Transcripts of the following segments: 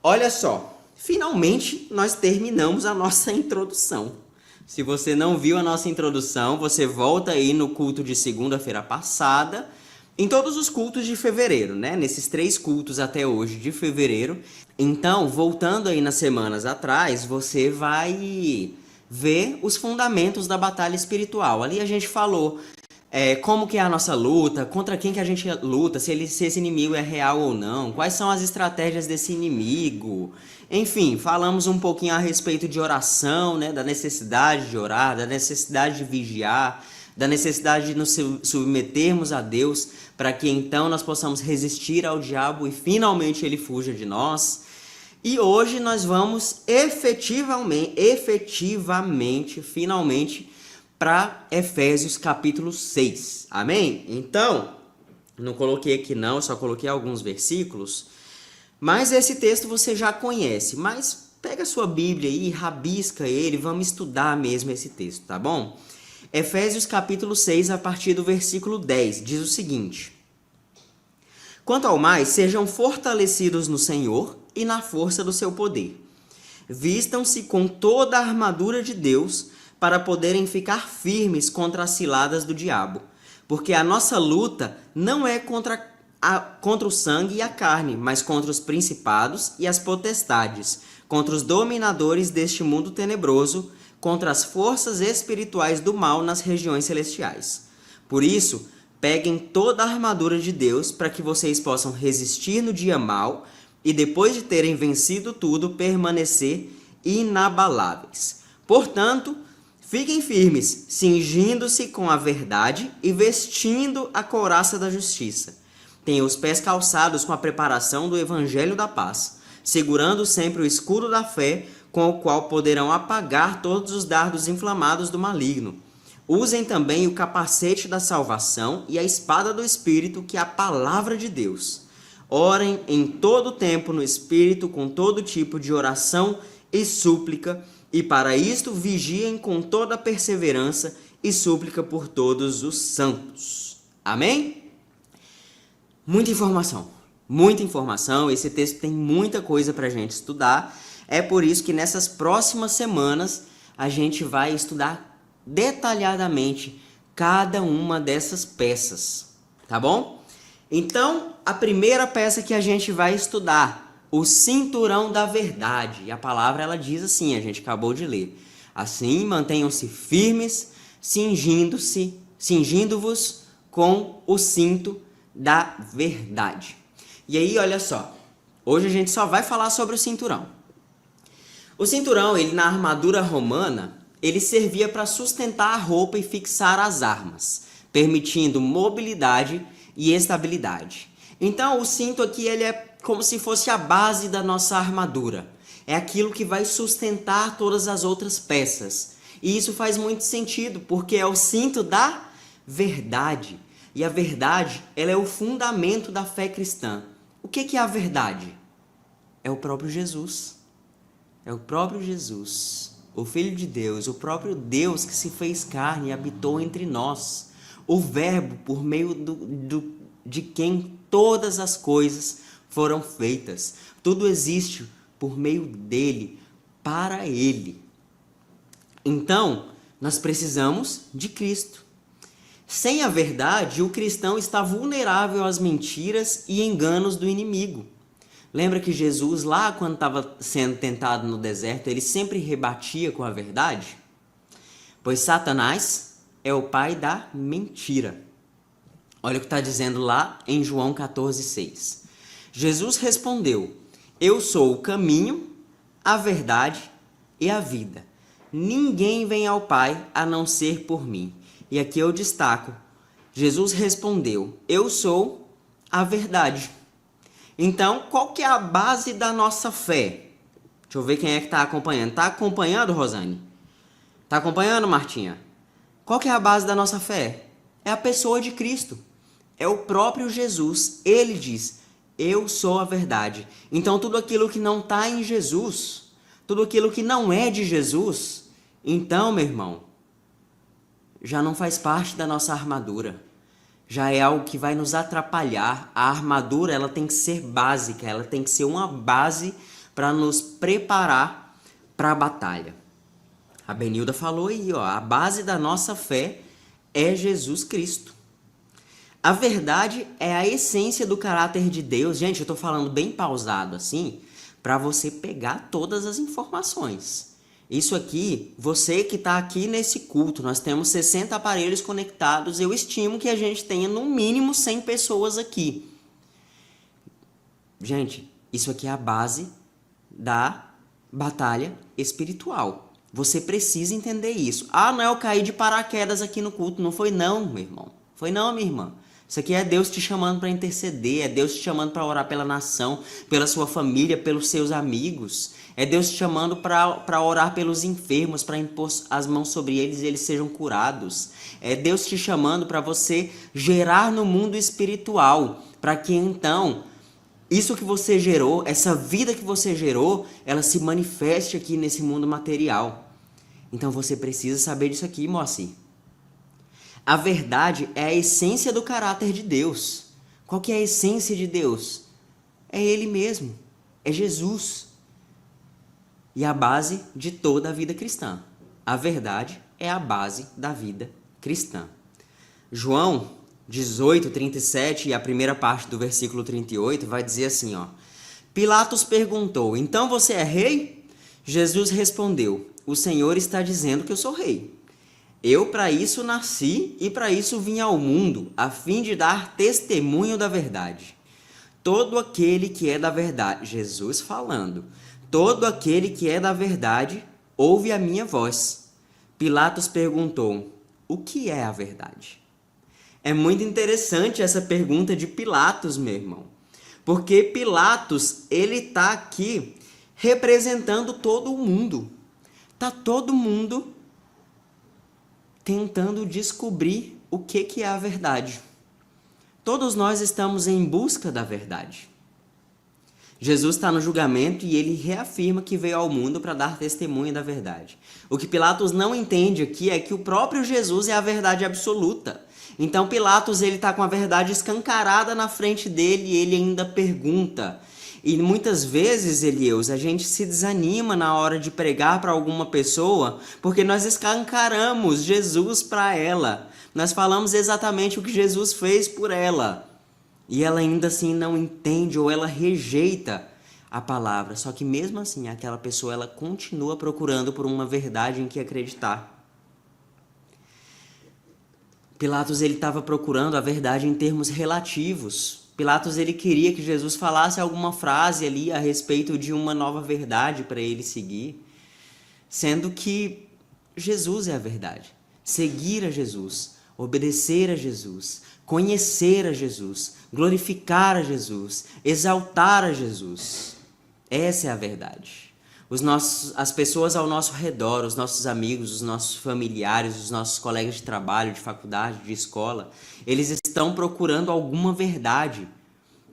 Olha só, finalmente nós terminamos a nossa introdução. Se você não viu a nossa introdução, você volta aí no culto de segunda-feira passada, em todos os cultos de fevereiro, né? Nesses 3 cultos até hoje de fevereiro. Então, voltando aí nas semanas atrás, você vai ver os fundamentos da batalha espiritual. Ali a gente falou como que é a nossa luta, contra quem que a gente luta, se esse inimigo é real ou não, quais são as estratégias desse inimigo. Enfim, falamos um pouquinho a respeito de oração, né, da necessidade de orar, da necessidade de vigiar, da necessidade de nos submetermos a Deus, para que então nós possamos resistir ao diabo e finalmente ele fuja de nós. E hoje nós vamos efetivamente, finalmente, para Efésios capítulo 6. Amém? Então, não coloquei aqui não, só coloquei alguns versículos, mas esse texto você já conhece. Mas pega a sua Bíblia aí, rabisca ele, vamos estudar mesmo esse texto, tá bom? Efésios capítulo 6, a partir do versículo 10, diz o seguinte: Quanto ao mais, sejam fortalecidos no Senhor e na força do seu poder. Vistam-se com toda a armadura de Deus, para poderem ficar firmes contra as ciladas do diabo. Porque a nossa luta não é contra o sangue e a carne, mas contra os principados e as potestades, contra os dominadores deste mundo tenebroso, contra as forças espirituais do mal nas regiões celestiais. Por isso, peguem toda a armadura de Deus para que vocês possam resistir no dia mau e, depois de terem vencido tudo, permanecer inabaláveis. Portanto, fiquem firmes, cingindo-se com a verdade e vestindo a couraça da justiça. Tenham os pés calçados com a preparação do evangelho da paz, segurando sempre o escudo da fé, com o qual poderão apagar todos os dardos inflamados do maligno. Usem também o capacete da salvação e a espada do Espírito, que é a palavra de Deus. Orem em todo o tempo no Espírito, com todo tipo de oração e súplica, e para isto vigiem com toda perseverança e súplica por todos os santos. Amém? Muita informação. Esse texto tem muita coisa para a gente estudar. É por isso que nessas próximas semanas a gente vai estudar detalhadamente cada uma dessas peças, tá bom? Então, a primeira peça que a gente vai estudar, o cinturão da verdade. E a palavra ela diz assim, a gente acabou de ler. Assim, mantenham-se firmes, cingindo-vos com o cinto da verdade. E aí, olha só. Hoje a gente só vai falar sobre o cinturão. O cinturão, ele na armadura romana, ele servia para sustentar a roupa e fixar as armas, permitindo mobilidade e estabilidade. Então, o cinto aqui ele é como se fosse a base da nossa armadura. É aquilo que vai sustentar todas as outras peças. E isso faz muito sentido, porque é o cinto da verdade. E a verdade, ela é o fundamento da fé cristã. O que é a verdade? É o próprio Jesus. É o próprio Jesus, o Filho de Deus, o próprio Deus que se fez carne e habitou entre nós. O Verbo por meio de quem todas as coisas foram feitas. Tudo existe por meio dele, para ele. Então, nós precisamos de Cristo. Sem a verdade, o cristão está vulnerável às mentiras e enganos do inimigo. Lembra que Jesus, lá quando estava sendo tentado no deserto, ele sempre rebatia com a verdade? Pois Satanás é o pai da mentira. Olha o que está dizendo lá em João 14,6. Jesus respondeu: Eu sou o caminho, a verdade e a vida. Ninguém vem ao Pai a não ser por mim. E aqui eu destaco. Jesus respondeu: Eu sou a verdade. Então, qual que é a base da nossa fé? Deixa eu ver quem é que está acompanhando. Está acompanhando, Rosane? Está acompanhando, Martinha? Qual que é a base da nossa fé? É a pessoa de Cristo. É o próprio Jesus. Ele diz: Eu sou a verdade. Então, tudo aquilo que não está em Jesus, tudo aquilo que não é de Jesus, então, meu irmão, já não faz parte da nossa armadura. Já é algo que vai nos atrapalhar. A armadura ela tem que ser básica, ela tem que ser uma base para nos preparar para a batalha. A Benilda falou aí, ó, a base da nossa fé é Jesus Cristo. A verdade é a essência do caráter de Deus. Gente, eu estou falando bem pausado assim, para você pegar todas as informações. Isso aqui, você que está aqui nesse culto, nós temos 60 aparelhos conectados, eu estimo que a gente tenha no mínimo 100 pessoas aqui. Gente, isso aqui é a base da batalha espiritual. Você precisa entender isso. Ah, não, eu caí de paraquedas aqui no culto. Não foi não, meu irmão. Foi não, minha irmã. Isso aqui é Deus te chamando para interceder, é Deus te chamando para orar pela nação, pela sua família, pelos seus amigos. É Deus te chamando para orar pelos enfermos, para impor as mãos sobre eles e eles sejam curados. É Deus te chamando para você gerar no mundo espiritual, para que então isso que você gerou, essa vida que você gerou, ela se manifeste aqui nesse mundo material. Então você precisa saber disso aqui, Moacir. A verdade é a essência do caráter de Deus. Qual que é a essência de Deus? É Ele mesmo, é Jesus. E a base de toda a vida cristã. A verdade é a base da vida cristã. João 18:37 e a primeira parte do versículo 38 vai dizer assim, ó. Pilatos perguntou, então você é rei? Jesus respondeu, o Senhor está dizendo que eu sou rei. Eu para isso nasci e para isso vim ao mundo, a fim de dar testemunho da verdade. Todo aquele que é da verdade, Jesus falando, todo aquele que é da verdade ouve a minha voz. Pilatos perguntou, o que é a verdade? É muito interessante essa pergunta de Pilatos, meu irmão. Porque Pilatos, ele está aqui representando todo o mundo. Está todo mundo tentando descobrir o que é a verdade. Todos nós estamos em busca da verdade. Jesus está no julgamento e ele reafirma que veio ao mundo para dar testemunho da verdade. O que Pilatos não entende aqui é que o próprio Jesus é a verdade absoluta. Então Pilatos ele está com a verdade escancarada na frente dele e ele ainda pergunta. E muitas vezes, Elias, a gente se desanima na hora de pregar para alguma pessoa porque nós escancaramos Jesus para ela. Nós falamos exatamente o que Jesus fez por ela. E ela ainda assim não entende ou ela rejeita a palavra. Só que mesmo assim, aquela pessoa ela continua procurando por uma verdade em que acreditar. Pilatos ele estava procurando a verdade em termos relativos. Pilatos ele queria que Jesus falasse alguma frase ali a respeito de uma nova verdade para ele seguir, sendo que Jesus é a verdade. Seguir a Jesus, obedecer a Jesus, conhecer a Jesus, glorificar a Jesus, exaltar a Jesus. Essa é a verdade. As pessoas ao nosso redor, os nossos amigos, os nossos familiares, os nossos colegas de trabalho, de faculdade, de escola, eles estão procurando alguma verdade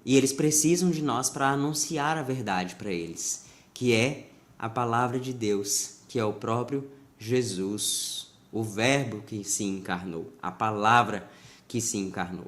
e eles precisam de nós para anunciar a verdade para eles, que é a palavra de Deus, que é o próprio Jesus, o verbo que se encarnou, a palavra que se encarnou.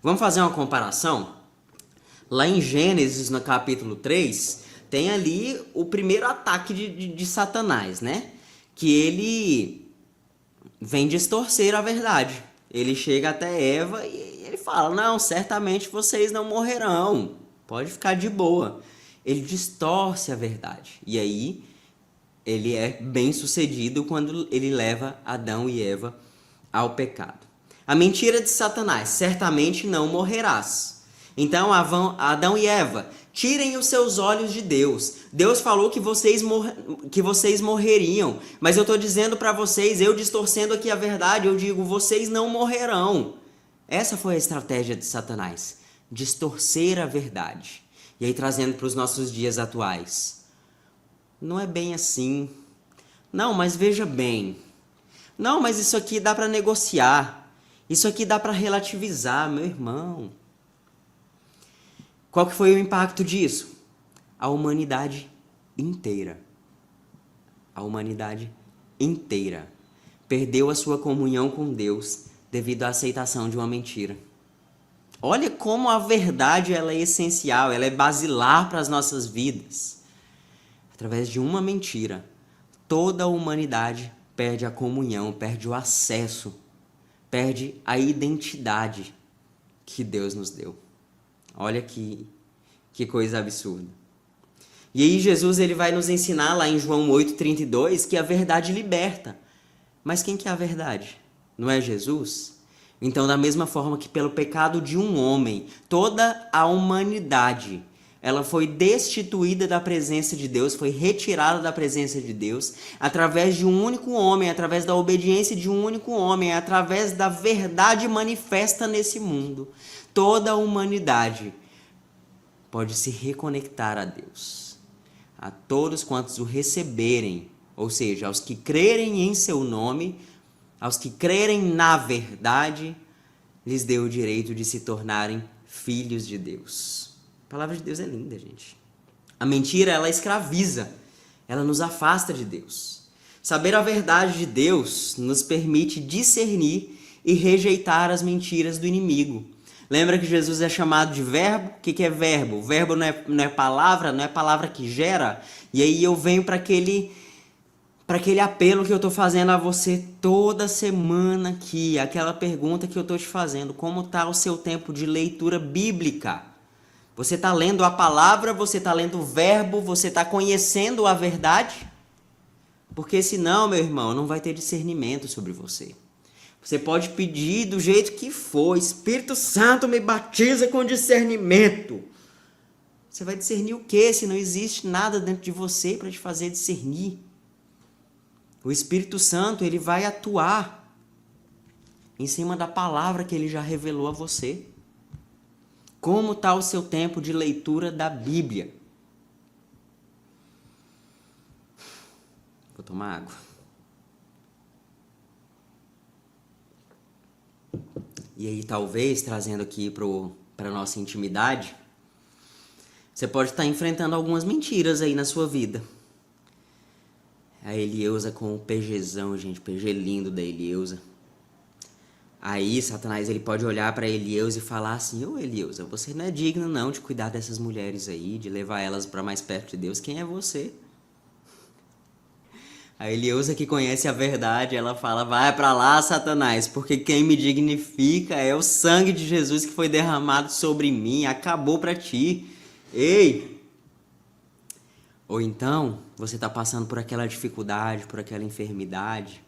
Vamos fazer uma comparação? Lá em Gênesis, no capítulo 3, tem ali o primeiro ataque de Satanás, né? Que ele vem distorcer a verdade. Ele chega até Eva e ele fala, não, certamente vocês não morrerão. Pode ficar de boa. Ele distorce a verdade. E aí, ele é bem sucedido quando ele leva Adão e Eva ao pecado. A mentira de Satanás, certamente não morrerás. Então, Adão e Eva, tirem os seus olhos de Deus. Deus falou que vocês morreriam. Mas eu estou dizendo para vocês, eu distorcendo aqui a verdade, eu digo, vocês não morrerão. Essa foi a estratégia de Satanás. Distorcer a verdade. E aí trazendo para os nossos dias atuais. Não é bem assim. Não, mas veja bem. Não, mas isso aqui dá para negociar. Isso aqui dá para relativizar, meu irmão. Qual que foi o impacto disso? A humanidade inteira. A humanidade inteira perdeu a sua comunhão com Deus devido à aceitação de uma mentira. Olha como a verdade ela é essencial, ela é basilar para as nossas vidas. através de uma mentira, toda a humanidade perde a comunhão, perde o acesso, perde a identidade que Deus nos deu. Olha que coisa absurda. E aí Jesus ele vai nos ensinar lá em João 8,32 que a verdade liberta. Mas quem que é a verdade? Não é Jesus? Então, da mesma forma que pelo pecado de um homem, toda a humanidade, ela foi destituída da presença de Deus, foi retirada da presença de Deus, através de um único homem, através da obediência de um único homem, através da verdade manifesta nesse mundo. Toda a humanidade pode se reconectar a Deus. A todos quantos o receberem, ou seja, aos que crerem em seu nome, aos que crerem na verdade, lhes deu o direito de se tornarem filhos de Deus. A palavra de Deus é linda, gente. A mentira, ela escraviza, ela nos afasta de Deus. Saber a verdade de Deus nos permite discernir e rejeitar as mentiras do inimigo. Lembra que Jesus é chamado de verbo? O que é verbo? O verbo não é palavra, não é palavra que gera. E aí eu venho para aquele apelo que eu estou fazendo a você toda semana aqui, aquela pergunta que eu estou te fazendo: como está o seu tempo de leitura bíblica? Você está lendo a palavra, você está lendo o verbo, você está conhecendo a verdade? Porque senão, meu irmão, não vai ter discernimento sobre você. Você pode pedir do jeito que for: Espírito Santo, me batiza com discernimento. Você vai discernir o quê se não existe nada dentro de você para te fazer discernir? O Espírito Santo, ele vai atuar em cima da palavra que ele já revelou a você. Como está o seu tempo de leitura da Bíblia? Vou tomar água. E aí, talvez, trazendo aqui para a nossa intimidade, você pode estar enfrentando algumas mentiras aí na sua vida. A Elieusa com o PGzão, gente, PG lindo da Elieusa. Aí, Satanás, ele pode olhar para Elieusa e falar assim: ô Elieusa, você não é digno não de cuidar dessas mulheres aí, de levar elas para mais perto de Deus. Quem é você? A Elieusa, que conhece a verdade, ela fala: vai para lá, Satanás, porque quem me dignifica é o sangue de Jesus que foi derramado sobre mim, acabou para ti. Ei! Ou então, você está passando por aquela dificuldade, por aquela enfermidade,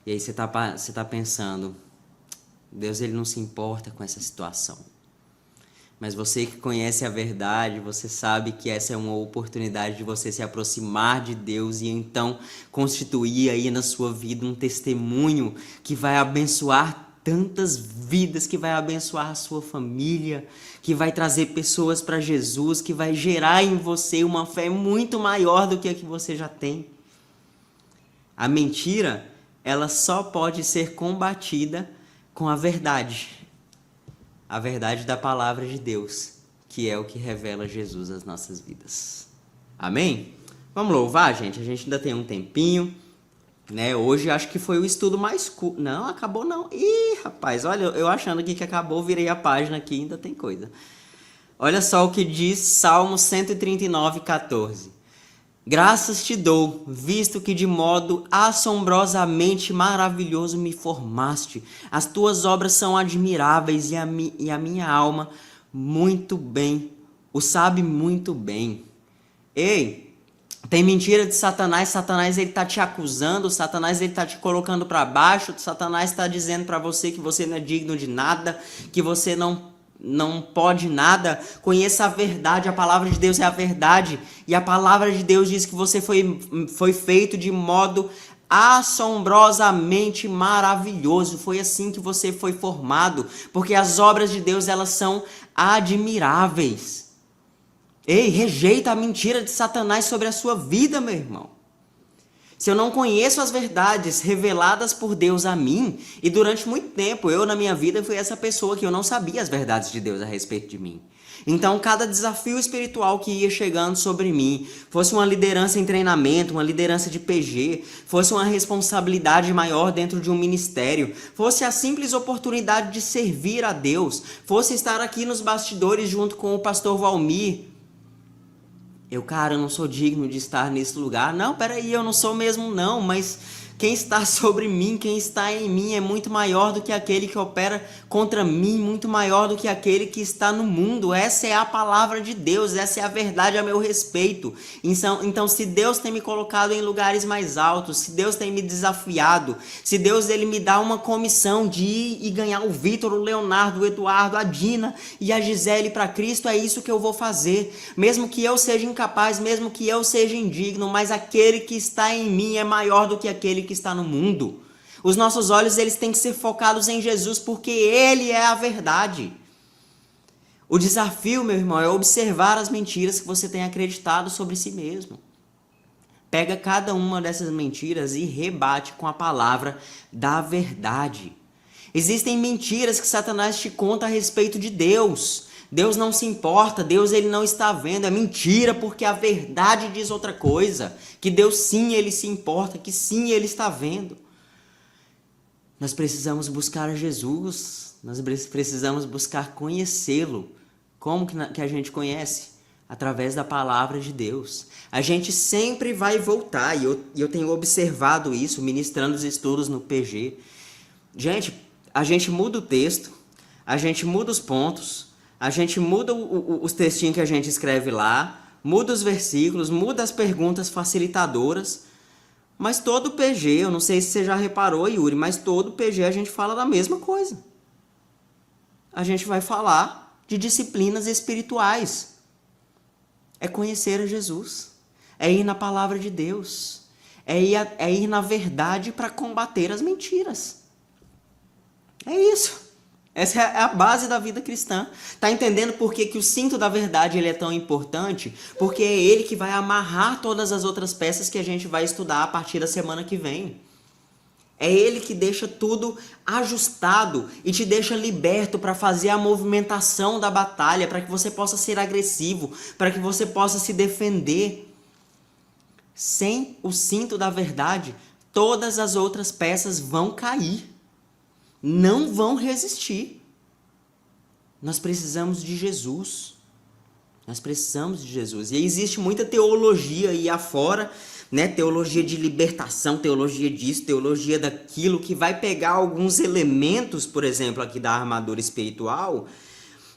e aí você tá pensando: Deus, ele não se importa com essa situação. Mas você que conhece a verdade, você sabe que essa é uma oportunidade de você se aproximar de Deus e então constituir aí na sua vida um testemunho que vai abençoar tantas vidas, que vai abençoar a sua família, que vai trazer pessoas para Jesus, que vai gerar em você uma fé muito maior do que a que você já tem. A mentira, ela só pode ser combatida com a verdade da palavra de Deus, que é o que revela Jesus às nossas vidas. Amém? Vamos louvar, gente? A gente ainda tem um tempinho, né? Hoje acho que foi o estudo mais curto. Não, acabou não. Ih, rapaz, olha, eu achando aqui que acabou, virei a página aqui, ainda tem coisa. Olha só o que diz Salmo 139:14. Graças te dou, visto que de modo assombrosamente maravilhoso me formaste. As tuas obras são admiráveis e a minha alma muito bem, o sabe muito bem. Ei, tem mentira de Satanás. Satanás ele tá te acusando, Satanás ele tá te colocando para baixo, Satanás está dizendo para você que você não é digno de nada, que você não pode nada. Conheça a verdade, a palavra de Deus é a verdade, e a palavra de Deus diz que você foi feito de modo assombrosamente maravilhoso. Foi assim que você foi formado, porque as obras de Deus, elas são admiráveis. Ei, rejeita a mentira de Satanás sobre a sua vida, meu irmão. Se eu não conheço as verdades reveladas por Deus a mim, e durante muito tempo eu na minha vida fui essa pessoa que eu não sabia as verdades de Deus a respeito de mim. Então cada desafio espiritual que ia chegando sobre mim, fosse uma liderança em treinamento, uma liderança de PG, fosse uma responsabilidade maior dentro de um ministério, fosse a simples oportunidade de servir a Deus, fosse estar aqui nos bastidores junto com o pastor Valmir, Cara, eu não sou digno de estar nesse lugar. Não, peraí, eu não sou mesmo não, mas quem está sobre mim, quem está em mim é muito maior do que aquele que opera contra mim, muito maior do que aquele que está no mundo. Essa é a palavra de Deus, essa é a verdade a meu respeito. Então, se Deus tem me colocado em lugares mais altos, se Deus tem me desafiado, se Deus ele me dá uma comissão de ir e ganhar o Vitor, o Leonardo, o Eduardo, a Dina e a Gisele para Cristo, é isso que eu vou fazer. Mesmo que eu seja incapaz, mesmo que eu seja indigno, mas aquele que está em mim é maior do que aquele que está no mundo. Os nossos olhos eles têm que ser focados em Jesus, porque Ele é a verdade. O desafio, meu irmão, é observar as mentiras que você tem acreditado sobre si mesmo. Pega cada uma dessas mentiras e rebate com a palavra da verdade. Existem mentiras que Satanás te conta a respeito de Deus. Deus não se importa, Deus ele não está vendo, é mentira porque a verdade diz outra coisa, que Deus sim ele se importa, que sim ele está vendo. Nós precisamos buscar a Jesus, nós precisamos buscar conhecê-lo. Como que a gente conhece? Através da palavra de Deus. A gente sempre vai voltar, e eu tenho observado isso, ministrando os estudos no PG. Gente, a gente muda o texto, a gente muda os pontos, a gente muda os textinhos que a gente escreve lá, muda os versículos, muda as perguntas facilitadoras, mas todo PG, eu não sei se você já reparou, Yuri, mas todo PG a gente fala da mesma coisa. A gente vai falar de disciplinas espirituais. É conhecer a Jesus, é ir na palavra de Deus, é ir na verdade para combater as mentiras. É isso. Essa é a base da vida cristã. Tá entendendo por que o cinto da verdade ele é tão importante? Porque é ele que vai amarrar todas as outras peças que a gente vai estudar a partir da semana que vem. É ele que deixa tudo ajustado e te deixa liberto para fazer a movimentação da batalha, para que você possa ser agressivo, para que você possa se defender. Sem o cinto da verdade, todas as outras peças vão cair. Não vão resistir. Nós precisamos de Jesus. Nós precisamos de Jesus. E existe muita teologia aí afora, né? Teologia de libertação, teologia disso, teologia daquilo, que vai pegar alguns elementos, por exemplo, aqui da armadura espiritual,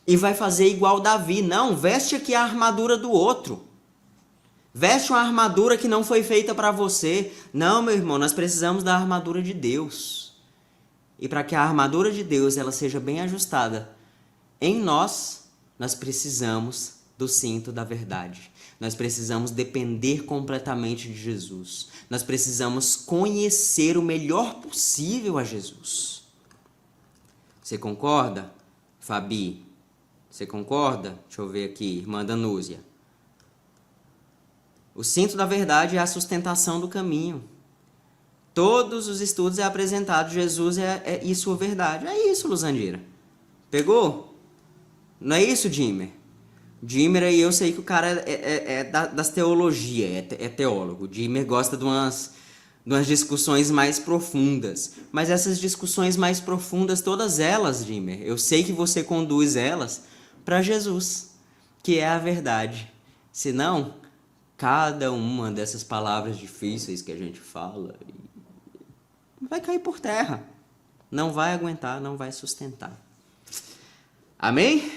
e vai fazer igual Davi. Não, veste aqui a armadura do outro. Veste uma armadura que não foi feita para você. Não, meu irmão, nós precisamos da armadura de Deus. E para que a armadura de Deus ela seja bem ajustada em nós precisamos do cinto da verdade. Nós precisamos depender completamente de Jesus. Nós precisamos conhecer o melhor possível a Jesus. Você concorda, Fabi? Você concorda? Deixa eu ver aqui, irmã Danúzia. O cinto da verdade é a sustentação do caminho. Todos os estudos é apresentado Jesus e sua verdade. É isso, Luzandira. Pegou? Não é isso, Dimer? Dimer aí eu sei que o cara é das teologias, é teólogo. Dimer gosta de umas discussões mais profundas. Mas essas discussões mais profundas, todas elas, Dimer, eu sei que você conduz elas para Jesus, que é a verdade. Senão, cada uma dessas palavras difíceis que a gente fala vai cair por terra. Não vai aguentar, não vai sustentar. Amém?